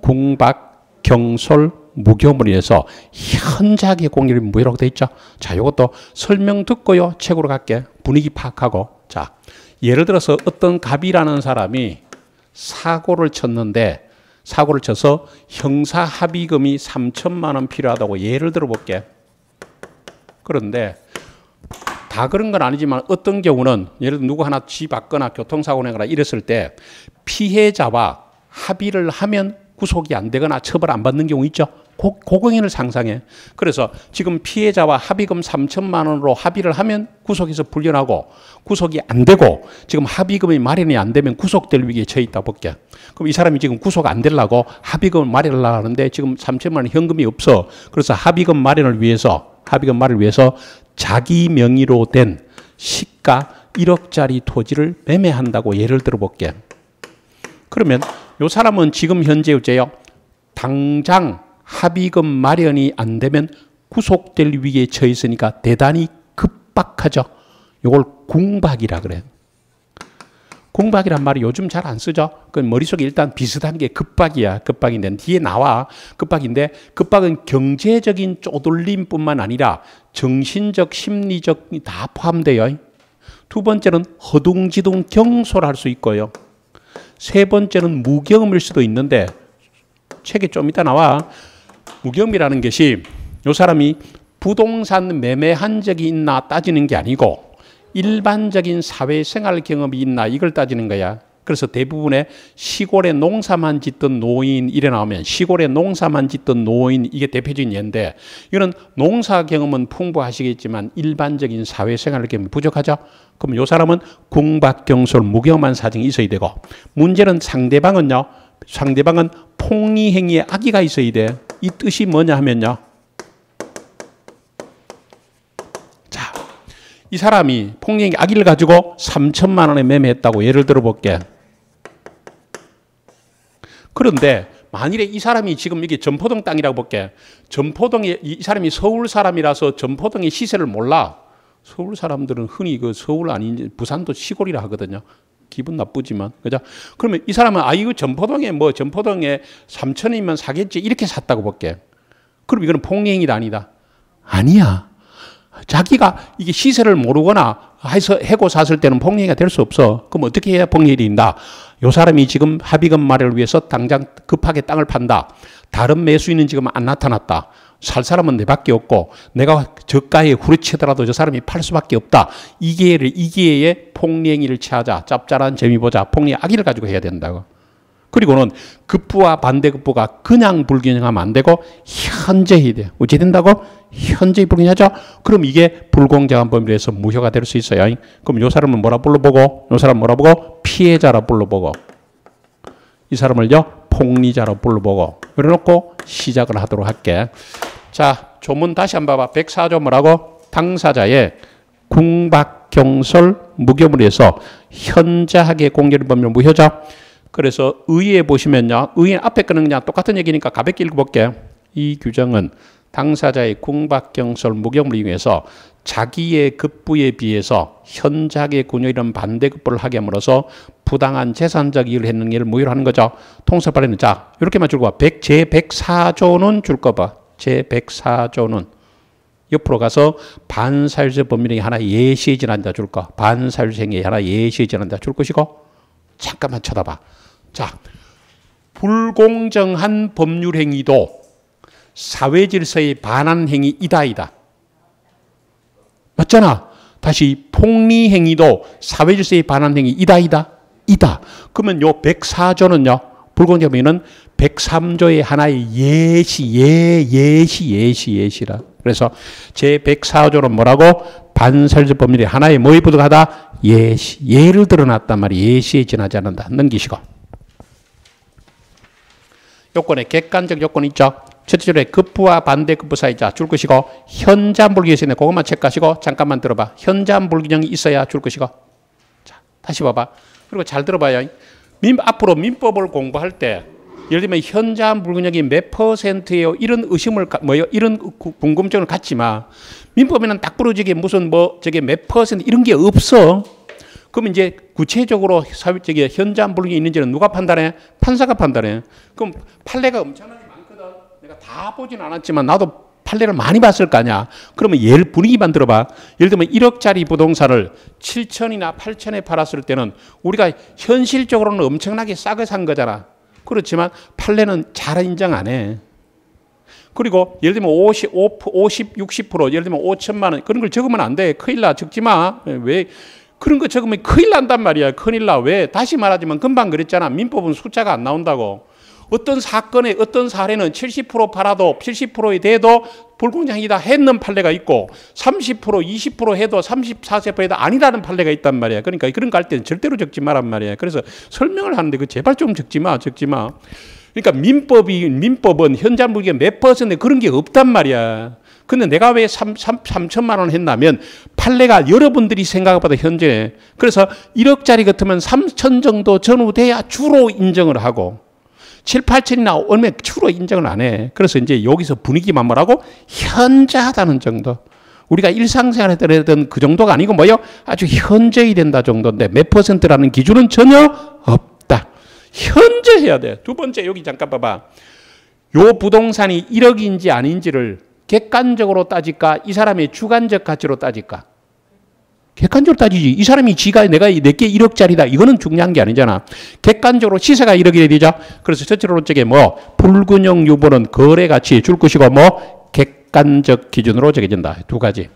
궁박, 경솔, 무교물에 의해서 현저하게 공익을 무효라고 돼 있죠. 자, 이것도 설명 듣고요 책으로 갈게. 분위기 파악하고. 자, 예를 들어서 어떤 갑이라는 사람이 사고를 쳤는데 사고를 쳐서 형사 합의금이 3천만 원 필요하다고 예를 들어 볼게. 그런데 다 그런 건 아니지만 어떤 경우는 예를 들어 누구 하나 쥐받거나 교통사고 내거나 이랬을 때 피해자와 합의를 하면 구속이 안 되거나 처벌 안 받는 경우 있죠. 고금액을 상상해. 그래서 지금 피해자와 합의금 3천만 원으로 합의를 하면 구속에서 풀려나고 구속이 안 되고 지금 합의금이 마련이 안 되면 구속될 위기에 처해 있다 볼게. 그럼 이 사람이 지금 구속 안 되려고 합의금을 마련을 하는데 지금 3천만 원 현금이 없어. 그래서 합의금 마련을 위해서 자기 명의로 된 시가 1억짜리 토지를 매매한다고 예를 들어 볼게. 그러면 이 사람은 지금 현재 어째요? 당장 합의금 마련이 안 되면 구속될 위기에 처해 있으니까 대단히 급박하죠. 이걸 궁박이라 그래요. 궁박이란 말이 요즘 잘 안 쓰죠. 그 머릿속에 일단 비슷한 게 급박이야. 급박인데 뒤에 나와. 급박인데 급박은 경제적인 쪼들림뿐만 아니라 정신적, 심리적 다 포함돼요. 두 번째는 허둥지둥 경솔할 수 있고요. 세 번째는 무경험일 수도 있는데 책에 좀 이따 나와. 무경험이라는 것이 이 사람이 부동산 매매한 적이 있나 따지는 게 아니고 일반적인 사회생활 경험이 있나 이걸 따지는 거야. 그래서 대부분의 시골에 농사만 짓던 노인 이래 나오면 시골에 농사만 짓던 노인 이게 대표적인 예인데 이거는 농사 경험은 풍부하시겠지만 일반적인 사회생활 경험이 부족하죠. 그럼 이 사람은 궁박경솔 무경험한 사정이 있어야 되고 문제는 상대방은 폭리행위에 악의가 있어야 돼. 이 뜻이 뭐냐 하면요. 자, 이 사람이 폭리행위 악의를 가지고 3천만 원에 매매했다고 예를 들어 볼게. 그런데 만일에 이 사람이 지금 이게 전포동 땅이라고 볼게. 전포동에 이 사람이 서울 사람이라서 전포동의 시세를 몰라. 서울 사람들은 흔히 그 서울 아닌 부산도 시골이라 하거든요. 기분 나쁘지만 그죠? 그러면 이 사람은 이거 전포동에 3천이면 사겠지 이렇게 샀다고 볼게. 그럼 이거는 폭리행위가 아니다. 아니야. 자기가 이게 시세를 모르거나 해서 해고 샀을 때는 폭리행위가 될 수 없어. 그럼 어떻게 해야 폭리행위가 된다? 이 사람이 지금 합의금 마련을 위해서 당장 급하게 땅을 판다. 다른 매수인은 지금 안 나타났다. 살 사람은 내밖에 없고 내가 저가에 후려치더라도 저 사람이 팔 수밖에 없다. 이 기회에 폭리행위를 취하자. 짭짤한 재미 보자. 폭리행위 악의를 가지고 해야 된다고. 그리고는 급부와 반대급부가 그냥 불균형하면 안 되고 현재 해야 돼. 어찌 된다고? 현재 불균형하죠. 그럼 이게 불공정한 범위로 해서 무효가 될 수 있어요. 그럼 이 사람은 뭐라 불러보고 이 사람 뭐라 보고 피해자라 불러보고 이 사람을요 폭리자로 불러보고 그래놓고 시작을 하도록 할게. 자, 조문 다시 한번 봐봐. 104조 뭐라고? 당사자의 궁박경솔 무교물에 해서 현저하게 공개된 법률 무효죠. 그래서 의의에 보시면요. 의의 앞에 거는 그냥 똑같은 얘기니까 가볍게 읽어볼게. 이 규정은 당사자의 궁박경솔 무교물을 이용해서 자기의 급부에 비해서 현저하게 군요이런 반대급부를 하게 함으로써 부당한 재산적 이익을 했는 일을 무효로 하는 거죠. 통설발에는 자 이렇게만 줄거 봐. 제104조는 줄 거 봐. 제104조는 옆으로 가서 반사유세 법률행위 하나 예시에 지난다 줄 거. 반사유세 행위 하나 예시에 지난다 줄 것이고 잠깐만 쳐다봐. 자, 불공정한 법률행위도 사회질서에 반한 행위이다. 맞잖아. 다시 폭리행위도 사회질서에 반한 행위이다. 그러면 요 104조는요. 불공정행위는 103조의 하나의 예시라. 그래서 제104조는 뭐라고? 반사유세 법률이 하나의 뭐에 부득하다? 예를 들어놨단 말이에요. 예시에 지나지 않는다. 넘기시고. 요건에 객관적 요건 있죠. 첫째 줄에 급부와 반대급부 사이자 줄 것이고 현저한 불균형이 있으면 그것만 체크하시고 잠깐만 들어봐. 현저한 불균형이 있어야 줄 것이고. 자, 다시 봐봐. 그리고 잘 들어봐요. 앞으로 민법을 공부할 때 예를 들면 현저한 불균형이 몇 %예요? 이런 의심을 이런 궁금증을 갖지 마. 민법에는 딱 부러지게 무슨 저게 몇 % 이런 게 없어. 그럼 이제 구체적으로 사회적인 현저한 불균형이 있는지는 누가 판단해? 판사가 판단해. 그럼 판례가 엄청나게 많거든. 내가 다 보진 않았지만 나도 판례를 많이 봤을 거 아니야. 그러면 분위기만 들어봐. 예를 들면 1억짜리 부동산을 7천이나 8천에 팔았을 때는 우리가 현실적으로는 엄청나게 싸게 산 거잖아. 그렇지만 판례는 잘 인정 안 해. 그리고 예를 들면 60%, 예를 들면 5천만 원 그런 걸 적으면 안 돼. 큰일 나. 적지 마. 왜? 그런 거 적으면 큰일 난단 말이야. 큰일 나. 왜? 다시 말하지만 금방 그랬잖아. 민법은 숫자가 안 나온다고. 어떤 사건에 어떤 사례는 70% 팔아도 70%에 돼도 불공정이다 했는 판례가 있고 30% 20% 해도 34세 해도 아니라는 판례가 있단 말이야. 그러니까 그런 거 할 때는 절대로 적지 마란 말이야. 그래서 설명을 하는데 그 제발 좀 적지 마. 적지 마. 그러니까 민법은 현재 물게 몇 퍼센트 그런 게 없단 말이야. 근데 내가 왜 3천만 원 했냐면 판례가 여러분들이 생각보다 현재 그래서 1억짜리 같으면 3천 정도 전후돼야 주로 인정을 하고 7, 8천이나 얼마 주로 인정을 안 해. 그래서 이제 여기서 분위기만 뭐라고? 현저하다는 정도. 우리가 일상생활에 했던 그 정도가 아니고 뭐요? 아주 현저히 된다 정도인데 몇 퍼센트라는 기준은 전혀 없다. 현저해야 돼. 두 번째 여기 잠깐 봐봐. 요 부동산이 1억인지 아닌지를 객관적으로 따질까? 이 사람의 주관적 가치로 따질까? 객관적으로 따지지. 이 사람이 지가 내가 내게 1억짜리다. 이거는 중요한 게 아니잖아. 객관적으로 시세가 1억이 되죠. 그래서 첫째로 쪽에 뭐 불균형 유보는 거래 가치에 줄 것이고 뭐 객관적 기준으로 정해진다. 두 가지.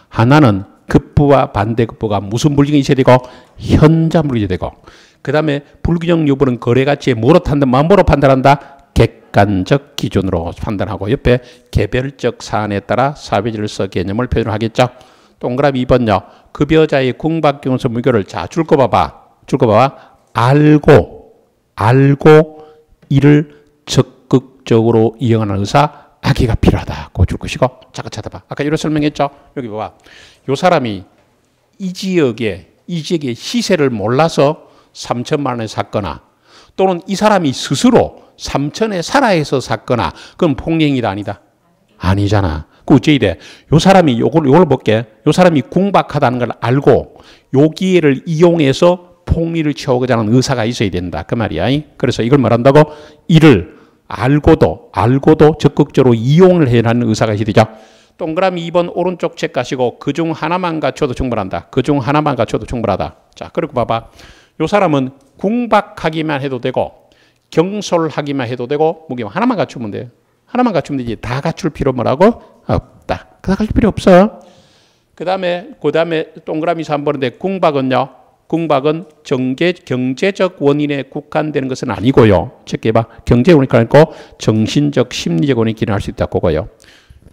하나는 급부와 반대급부가 무슨 물증이 있어야 되고 현자 물증이 되고 그 다음에 불균형 유보는 거래 가치에 뭐로 판단한다? 객관적 기준으로 판단하고 옆에 개별적 사안에 따라 사회질서 개념을 표현하겠죠. 동그라미 2번요. 급여자의 궁박경서 무교를 자 줄 거 봐봐. 알고 이를 적극적으로 이용하는 의사 악의가 필요하다고 줄 것이고 잠깐 찾아봐. 아까 이런 설명했죠. 여기 봐봐. 요 사람이 이 지역의 시세를 몰라서 3천만 원에 샀거나 또는 이 사람이 스스로 3천에 살아해서 샀거나 그건 폭행이다 아니다? 아니잖아. 그 어째 돼? 요 사람이 요걸 볼게. 요 사람이 궁박하다는 걸 알고 요 기회를 이용해서 폭리를 취하고자 하는 의사가 있어야 된다. 그 말이야. 그래서 이걸 말한다고 이를 알고도 적극적으로 이용을 해야 하는 의사가 있어야 되죠. 동그라미 2번 오른쪽 책 가시고 그중 하나만 갖춰도 충분한다. 그중 하나만 갖춰도 충분하다. 자, 그리고 봐봐. 요 사람은 궁박하기만 해도 되고 경솔하기만 해도 되고 무기만 하나만 갖추면 돼요. 하나만 갖추면 되지. 다 갖출 필요 뭐라고? 없다. 다 갖출 필요 없어. 그 다음에 동그라미 3번인데 궁박은요. 궁박은 경제적 원인에 국한되는 것은 아니고요. 체크해봐. 경제적 원인이 아니고 정신적, 심리적 원인이 기능할 수 있다. 그거요.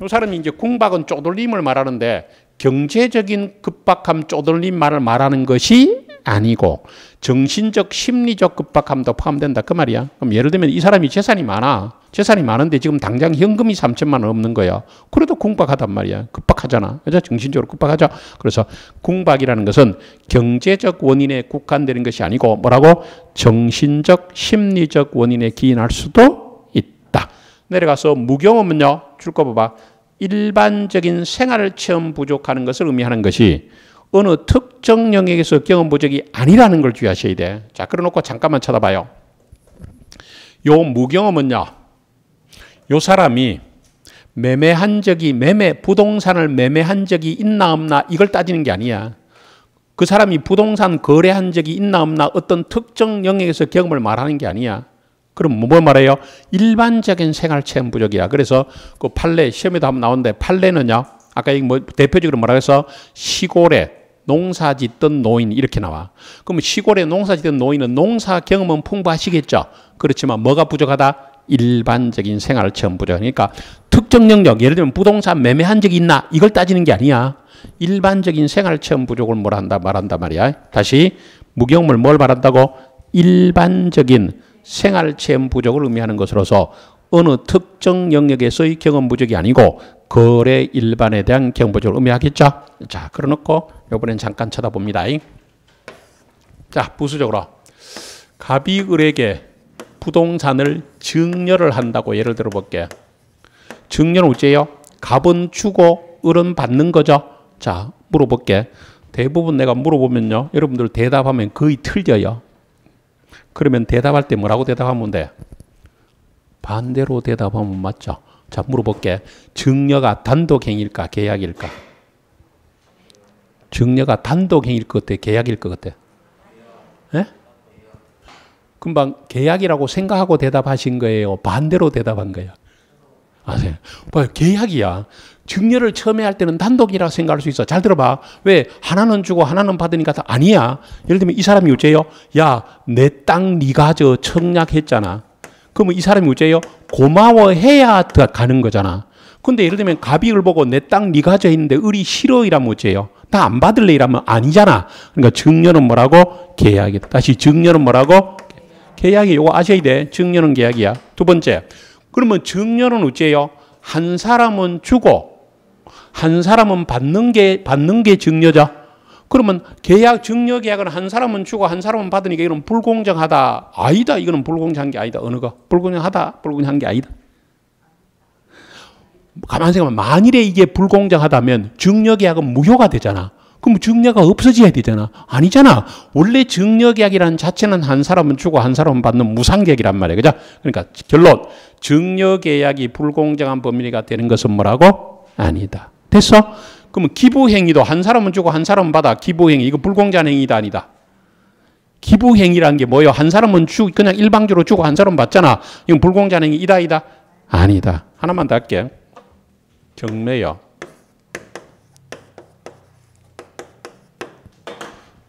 이 사람이 이제 궁박은 쪼들림을 말하는데 경제적인 급박함, 쪼들림 말을 말하는 것이 아니고 정신적, 심리적 급박함도 포함된다. 그 말이야. 그럼 예를 들면 이 사람이 재산이 많은데 지금 당장 현금이 3천만 원 없는 거야. 그래도 궁박하단 말이야. 급박하잖아. 그죠? 정신적으로 급박하죠. 그래서 궁박이라는 것은 경제적 원인에 국한되는 것이 아니고 뭐라고? 정신적, 심리적 원인에 기인할 수도 있다. 내려가서 무경험은요. 줄 거 봐봐. 일반적인 생활 체험 부족하는 것을 의미하는 것이 어느 특정 영역에서 경험 부족이 아니라는 걸 주의하셔야 돼. 자, 그래놓고 잠깐만 쳐다봐요. 요 무경험은요. 요 사람이 부동산을 매매한 적이 있나 없나 이걸 따지는 게 아니야. 그 사람이 부동산 거래한 적이 있나 없나 어떤 특정 영역에서 경험을 말하는 게 아니야. 그럼 뭐 말해요? 일반적인 생활 체험 부족이야. 그래서 그 판례 시험에도 한번 나오는데 판례는요. 아까 뭐 대표적으로 뭐라고 해서 시골에 농사 짓던 노인 이렇게 나와. 그럼 시골에 농사 짓던 노인은 농사 경험은 풍부하시겠죠. 그렇지만 뭐가 부족하다? 일반적인 생활 체험 부족. 그러니까 특정 영역, 예를 들면 부동산 매매한 적이 있나? 이걸 따지는 게 아니야. 일반적인 생활 체험 부족을 말한다 말이야. 다시 무경험을 뭘 말한다고? 일반적인 생활 체험 부족을 의미하는 것으로서 어느 특정 영역에서의 경험 부족이 아니고 거래 일반에 대한 경험 부족을 의미하겠죠. 자, 그러놓고 이번엔 잠깐 쳐다봅니다. 자, 부수적으로 갑이 을에게 부동산을 증여를 한다고 예를 들어 볼게요. 증여는 어째요? 갑은 주고 을은 받는 거죠. 자, 물어볼게. 대부분 내가 물어보면요. 여러분들 대답하면 거의 틀려요. 그러면 대답할 때 뭐라고 대답하면 돼? 반대로 대답하면 맞죠? 자, 물어볼게. 증여가 단독행위일까? 계약일까? 증여가 단독행위일 것 같아? 계약일 것 같아? 예? 금방 계약이라고 생각하고 대답하신 거예요? 반대로 대답한 거예요? 아세요? 봐요. 계약이야. 증여를 처음에 할 때는 단독이라고 생각할 수 있어. 잘 들어봐. 왜? 하나는 주고 하나는 받으니까 다 아니야. 예를 들면 이 사람이 어째요? 야, 내 땅 네가 저 청약했잖아. 그러면 이 사람이 어째요? 고마워해야 가는 거잖아. 근데 예를 들면 갑이을 보고 내 땅 네가 가져 있는데 을이 싫어 이라면 어째요? 나 안 받을래 이라면 아니잖아. 그러니까 증여는 뭐라고? 계약이다. 다시 증여는 뭐라고? 계약이. 요거 아셔야 돼. 증여는 계약이야. 두 번째. 그러면 증여는 어째요? 한 사람은 주고 한 사람은 받는 게 증여죠. 그러면 증여 계약은 한 사람은 주고 한 사람은 받으니까 이건 불공정하다. 아니다. 이거는 불공정한 게 아니다. 어느 거? 불공정하다. 불공정한 게 아니다. 가만히 생각하면 만일에 이게 불공정하다면 증여 계약은 무효가 되잖아. 그럼 증여가 없어져야 되잖아. 아니잖아. 원래 증여 계약이라는 자체는 한 사람은 주고 한 사람은 받는 무상계약이란 말이에요. 그죠? 그러니까 결론. 증여 계약이 불공정한 법리가 되는 것은 뭐라고? 아니다. 됐어? 그러면 기부행위도 한 사람은 주고 한 사람은 받아. 기부행위. 이거 불공정한 행위다 아니다. 기부행위라는 게 뭐예요? 한 사람은 그냥 일방적으로 주고 한 사람은 받잖아. 이건 불공정한 행위 이다 아니다? 아니다. 하나만 더 할게. 경매요.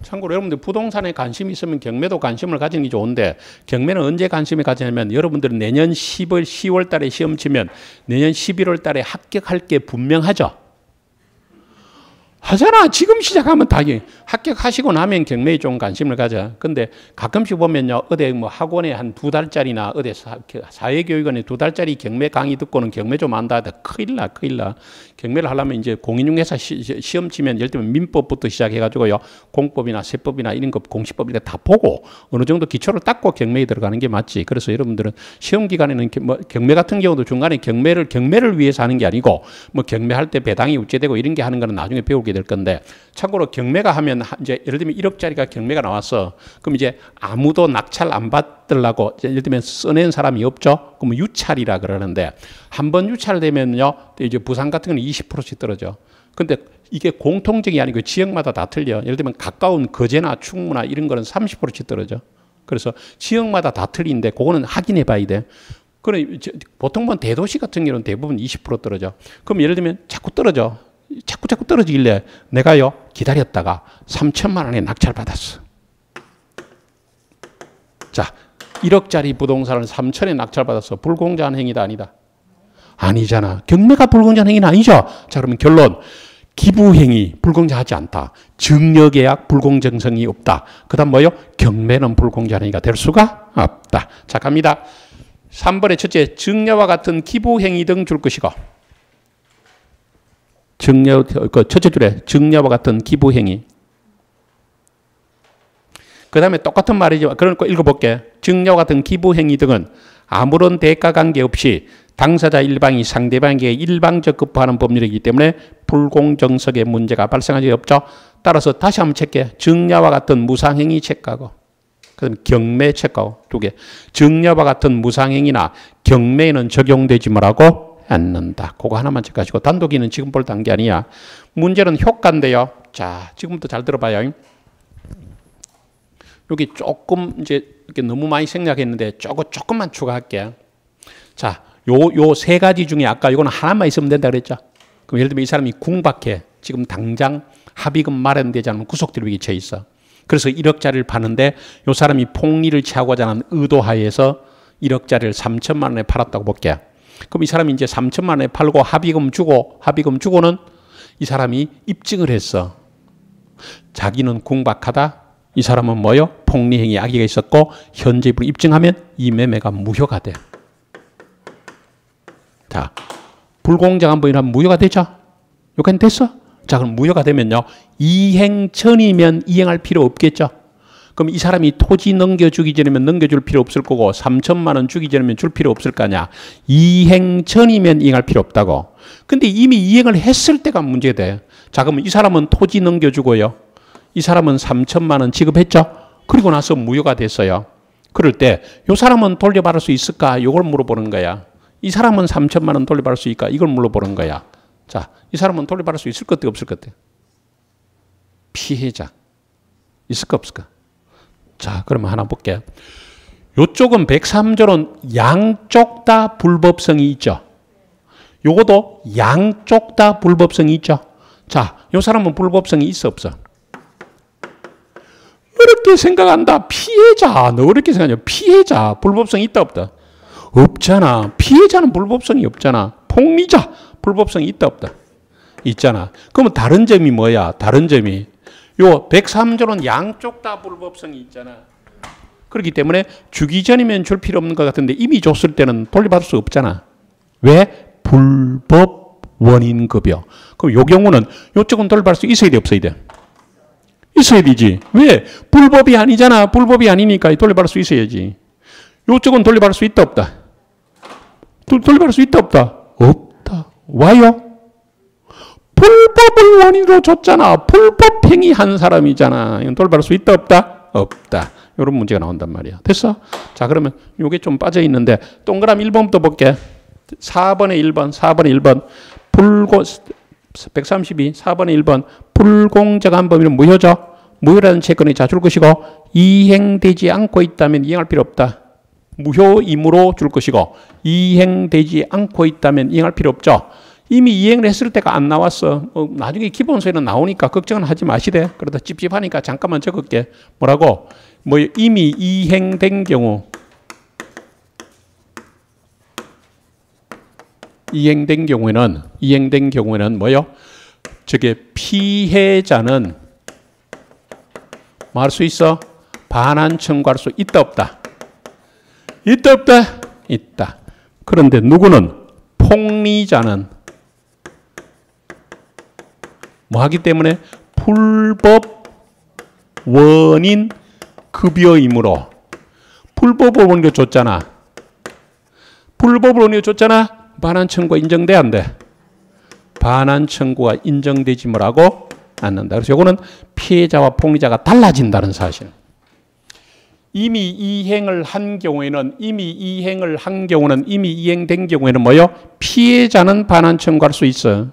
참고로 여러분들 부동산에 관심이 있으면 경매도 관심을 가지는 게 좋은데 경매는 언제 관심을 가지냐면 여러분들은 내년 10월 달에 시험 치면 내년 11월 달에 합격할 게 분명하죠. 하잖아. 지금 시작하면 다 합격하시고 나면 경매에 좀 관심을 가져. 근데 가끔씩 보면요. 어디 뭐 학원에 한 2달짜리나 어디 사회교육원에 2달짜리 경매 강의 듣고는 경매 좀 안다. 큰일 나. 경매를 하려면 이제 공인중개사 시험 치면 예를 들면 민법부터 시작해가지고요. 공법이나 세법이나 이런 거 공시법 이렇게 다 보고 어느 정도 기초를 닦고 경매에 들어가는 게 맞지. 그래서 여러분들은 시험 기간에는 뭐 경매 같은 경우도 중간에 경매를 위해서 하는 게 아니고 뭐 경매할 때 배당이 우째되고 이런 게 하는 거는 나중에 배우게 될 건데 참고로 경매가 하면 이제 예를 들면 1억짜리가 경매가 나왔어. 그럼 이제 아무도 낙찰 안 받으려고 예를 들면 써낸 사람이 없죠. 그러면 유찰이라 그러는데 한 번 유찰되면요. 이제 부산 같은 경우는 20%씩 떨어져. 근데 이게 공통적이 아니고 지역마다 다 틀려. 예를 들면 가까운 거제나 충무나 이런 거는 30%씩 떨어져. 그래서 지역마다 다 틀린데 그거는 확인해 봐야 돼. 그럼 보통 대도시 같은 경우는 대부분 20% 떨어져. 그럼 예를 들면 자꾸 떨어져. 자꾸 떨어지길래 내가요 기다렸다가 3천만 원에 낙찰 받았어. 자, 1억짜리 부동산을 3천에 낙찰 받았어. 불공정한 행위다 아니다? 아니잖아. 경매가 불공정한 행위는 아니죠. 자, 그러면 결론. 기부행위 불공정하지 않다. 증여계약 불공정성이 없다. 그 다음 뭐요? 경매는 불공정한 행위가 될 수가 없다. 자, 갑니다. 3번의 첫째, 증여와 같은 기부행위 등 줄 것이고 첫째 줄에 증여와 같은 기부행위. 그 다음에 똑같은 말이지만 그러니까 읽어볼게. 증여와 같은 기부행위 등은 아무런 대가 관계없이 당사자 일방이 상대방에게 일방적 급부하는 법률이기 때문에 불공정성의 문제가 발생한 적이 없죠. 따라서 다시 한번 체크해. 증여와 같은 무상행위 체크하고 그다음에 경매 체크하고 두 개. 증여와 같은 무상행위나 경매에는 적용되지 뭐라고? 않는다. 그거 하나만 체크하시고 단독이는 지금 볼 단계 아니야. 문제는 효과인데요. 자, 지금부터 잘 들어봐요. 여기 조금 이제 이렇게 너무 많이 생략했는데 조금만 추가할게. 자, 요 세 가지 중에 아까 이거는 하나만 있으면 된다 그랬죠. 그럼 예를 들면 이 사람이 궁박해. 지금 당장 합의금 마련되지 않으면 구속되기 처해 있어. 그래서 1억짜리를 파는데 요 사람이 폭리를 취하고자 하는 의도하에서 1억짜리를 3천만 원에 팔았다고 볼게. 그럼 이 사람이 이제 3천만 원에 팔고 합의금 주고는 이 사람이 입증을 했어. 자기는 궁박하다. 이 사람은 뭐요? 폭리행위 악의가 있었고 현재입으로 입증하면 이 매매가 무효가 돼. 자, 불공정한 법이라면 무효가 되죠? 여기까지 됐어? 자, 그럼 무효가 되면요. 이행천이면 이행할 필요 없겠죠? 그럼 이 사람이 토지 넘겨주기 전이면 넘겨줄 필요 없을 거고 3천만 원 주기 전이면 줄 필요 없을 거 아니야. 이행전이면 이행할 필요 없다고. 근데 이미 이행을 했을 때가 문제돼. 자, 그러면 이 사람은 토지 넘겨주고요. 이 사람은 3천만 원 지급했죠. 그리고 나서 무효가 됐어요. 그럴 때 이 사람은 돌려받을 수 있을까? 이걸 물어보는 거야. 이 사람은 3천만 원 돌려받을 수 있을까? 이걸 물어보는 거야. 자, 이 사람은 돌려받을 수 있을 것 같아? 없을 것 같아? 피해자. 있을까 없을까? 자, 그러면 하나 볼게요. 이쪽은 103조는 양쪽 다 불법성이 있죠. 요것도 양쪽 다 불법성이 있죠. 자, 요 사람은 불법성이 있어 없어? 어렵게 생각한다. 피해자. 너 어렵게 생각하냐? 피해자. 불법성이 있다 없다? 없잖아. 피해자는 불법성이 없잖아. 폭리자. 불법성이 있다 없다? 있잖아. 그러면 다른 점이 뭐야? 다른 점이 요 103조는 양쪽 다 불법성이 있잖아. 그렇기 때문에 주기 전이면 줄 필요 없는 것 같은데 이미 줬을 때는 돌려받을 수 없잖아. 왜? 불법 원인급여. 그럼 요 경우는 요쪽은 돌려받을 수 있어야 돼 없어야 돼? 있어야 되지. 왜? 불법이 아니잖아. 불법이 아니니까 돌려받을 수 있어야지. 요쪽은 돌려받을 수 있다 없다? 돌려받을 수 있다 없다? 없다. 와요? 불법을 원인으로 줬잖아. 불법 행위한 사람이잖아. 이건 돌려받을 수 있다 없다? 없다. 이런 문제가 나온단 말이야. 됐어? 자, 그러면 이게 좀 빠져 있는데 동그라미 1번부터 볼게. 4번에 1번, 4번에 1번. 132, 4번에 1번. 불공정한 범위는 무효죠. 무효라는 채권이 자줄 것이고 이행되지 않고 있다면 이행할 필요 없다. 무효임으로 줄 것이고 이행되지 않고 있다면 이행할 필요 없죠. 이미 이행을 했을 때가 안 나왔어. 나중에 기본서에는 나오니까 걱정은 하지 마시되. 그러다 찝찝하니까 잠깐만 적을게. 뭐라고? 뭐 이미 이행된 경우. 이행된 경우에는 뭐요? 저게 피해자는 뭐 할 수 있어? 반환 청구할 수 있다 없다? 있다 없다? 있다. 그런데 누구는? 폭리자는 뭐 하기 때문에? 불법 원인 급여이므로. 불법 원인으로 줬잖아. 불법 원인으로 줬잖아. 반환 청구가 인정돼 안 돼? 반환 청구가 인정되지 뭐라고? 않는다. 그래서 이거는 피해자와 폭리자가 달라진다는 사실. 이미 이행을 한 경우에는 이미 이행된 경우에는 뭐요? 피해자는 반환 청구할 수 있어.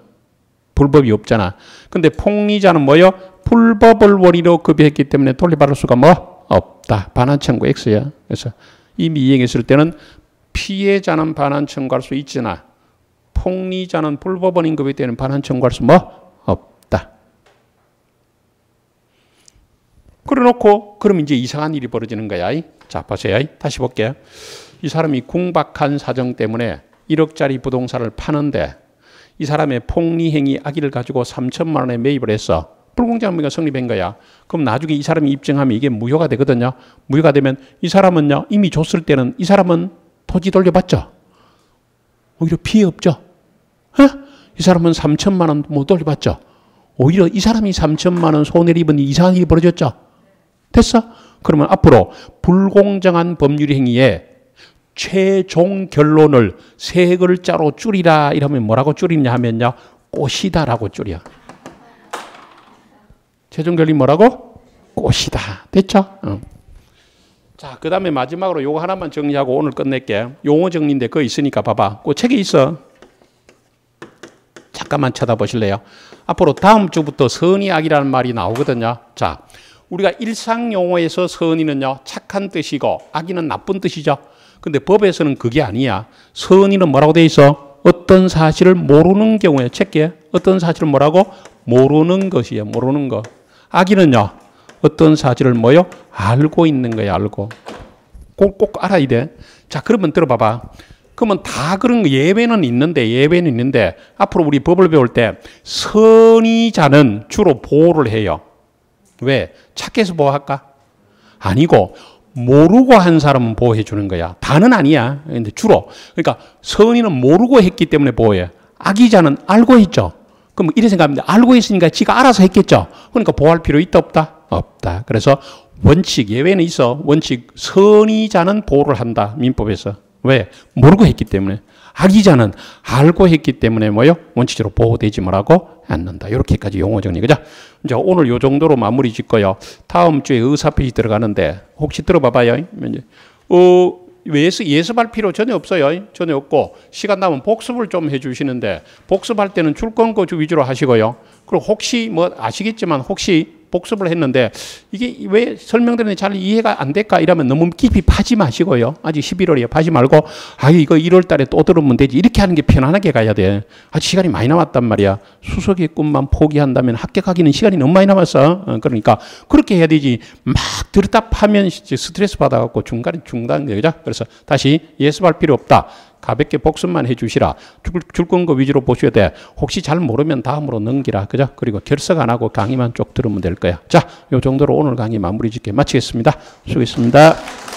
불법이 없잖아. 근데 폭리자는 뭐요? 불법을 원인으로 급여했기 때문에 돌려받을 수가 뭐? 없다. 반환 청구 X야. 그래서 이미 이행했을 때는 피해자는 반환 청구할 수 있으나 폭리자는 불법 원인 급여 때는 반환 청구할 수 뭐? 없다. 그래놓고 그럼 이제 이상한 일이 벌어지는 거야. 자, 보세요. 다시 볼게요. 이 사람이 궁박한 사정 때문에 1억짜리 부동산을 파는데 이 사람의 폭리행위 악의를 가지고 3천만 원에 매입을 했어. 불공정한 행위가 성립한 거야. 그럼 나중에 이 사람이 입증하면 이게 무효가 되거든요. 무효가 되면 이 사람은요, 이미 줬을 때는 이 사람은 토지 돌려받죠. 오히려 피해 없죠. 이 사람은 3천만 원 못 돌려받죠. 오히려 이 사람이 3천만 원 손해를 입은 이상한 일이 벌어졌죠. 됐어? 그러면 앞으로 불공정한 법률 행위에 최종 결론을 세 글자로 줄이라 이러면 뭐라고 줄이냐 하면요. 꽃이다라고 줄여. 최종 결론이 뭐라고? 꽃이다. 됐죠? 자, 그 다음에 마지막으로 요거 하나만 정리하고 오늘 끝낼게. 용어 정리인데 그거 있으니까 봐봐. 그 책에 있어. 잠깐만 쳐다보실래요? 앞으로 다음 주부터 선의 악이라는 말이 나오거든요. 자, 우리가 일상 용어에서 선의는요, 착한 뜻이고 악의는 나쁜 뜻이죠. 근데 법에서는 그게 아니야. 선의는 뭐라고 돼 있어? 어떤 사실을 모르는 경우에, 책게 어떤 사실을 뭐라고? 모르는 것이에요. 모르는 거. 악의는요, 어떤 사실을 뭐요? 알고 있는 거야. 알고. 꼭 알아야 돼. 자, 그러면 들어봐봐. 그러면 다 그런 거 예외는 있는데 앞으로 우리 법을 배울 때 선의자는 주로 보호를 해요. 왜? 착해서 보호할까? 아니고 모르고 한 사람은 보호해 주는 거야. 다는 아니야. 근데 주로. 그러니까 선의는 모르고 했기 때문에 보호해. 악의자는 알고 했죠. 그럼 이렇게 생각합니다. 알고 했으니까 지가 알아서 했겠죠. 그러니까 보호할 필요 있다 없다? 없다. 그래서 원칙, 예외는 있어. 원칙, 선의자는 보호를 한다. 민법에서. 왜? 모르고 했기 때문에. 악의자는 알고 했기 때문에 뭐요? 원칙적으로 보호되지 뭐라고? 않는다. 이렇게까지 용어 정리. 그죠? 이제 오늘 요 정도로 마무리 짓고요. 다음 주에 의사표시 들어가는데 혹시 들어봐봐요. 예습할 필요 전혀 없어요. 전혀 없고 시간 나면 복습을 좀 해주시는데 복습할 때는 줄권거 위주로 하시고요. 그리고 혹시 뭐 아시겠지만 혹시 복습을 했는데 이게 왜 설명드렸는데 잘 이해가 안 될까 이러면 너무 깊이 파지 마시고요. 아직 11월이에요. 파지 말고 이거 1월 달에 또 들으면 되지. 이렇게 하는 게 편안하게 가야 돼. 아직 시간이 많이 남았단 말이야. 수석의 꿈만 포기한다면 합격하기는 시간이 너무 많이 남았어. 그러니까 그렇게 해야 되지. 막 들었다 파면 스트레스 받아갖고 중간에 중단되죠. 그래서 다시 예습할 필요 없다. 가볍게 복습만 해주시라. 줄건 거 위주로 보셔야 돼. 혹시 잘 모르면 다음으로 넘기라. 그죠? 그리고 결석 안 하고 강의만 쭉 들으면 될 거야. 자, 요 정도로 오늘 강의 마무리 짓게 마치겠습니다. 수고했습니다.